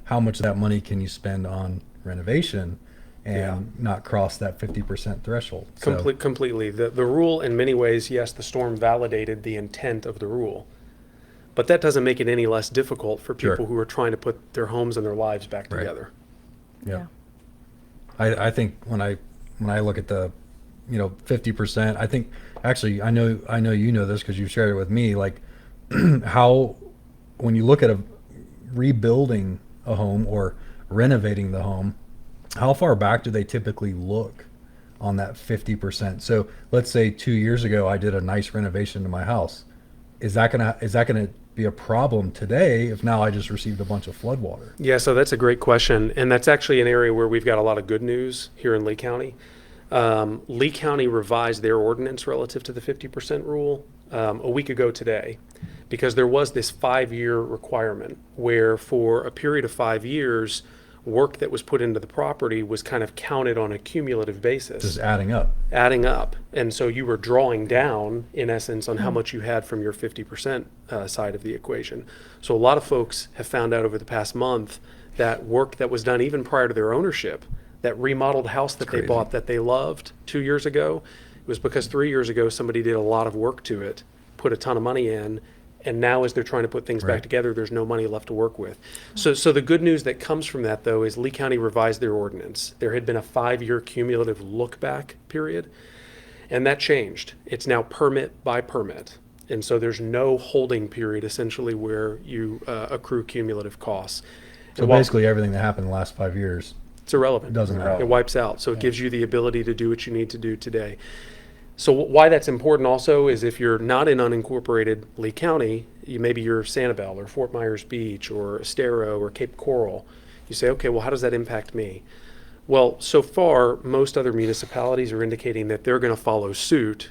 how much of that money can you spend on renovation and not cross that 50% threshold. So, Completely. The rule, in many ways, yes, the storm validated the intent of the rule, but that doesn't make it any less difficult for people Sure. who are trying to put their homes and their lives back Right. together. yeah. I think when I look at the 50%, I think actually I know you know this because you've shared it with me, like how when you look at rebuilding a home or renovating the home, how far back do they typically look on that 50%? So let's say 2 years ago I did a nice renovation to my house. Is that gonna be a problem today if now I just received a bunch of flood water? Yeah, so that's a great question, and that's actually an area where we've got a lot of good news here in Lee County. Lee County revised their ordinance relative to the 50% rule a week ago today, because there was this 5-year requirement where for a period of 5 years, work that was put into the property was kind of counted on a cumulative basis. Just adding up. And so you were drawing down, in essence, on how much you had from your 50% side of the equation. So a lot of folks have found out over the past month that work that was done even prior to their ownership, that remodeled house that they crazy. bought that they loved 2 years ago, it was because 3 years ago somebody did a lot of work to it, put a ton of money in, and now as they're trying to put things Right. back together, there's no money left to work with. So the good news that comes from that, though, is Lee County revised their ordinance. There had been a 5-year cumulative look-back period, and that changed. It's now permit by permit. And so there's no holding period, essentially, where you accrue cumulative costs. So And while basically everything that happened in the last 5 years it's irrelevant. doesn't matter. It wipes out. So it gives you the ability to do what you need to do today. So why that's important also is if you're not in unincorporated Lee County, maybe you're Sanibel or Fort Myers Beach or Estero or Cape Coral, you say, okay, well, how does that impact me? Well, so far, most other municipalities are indicating that they're going to follow suit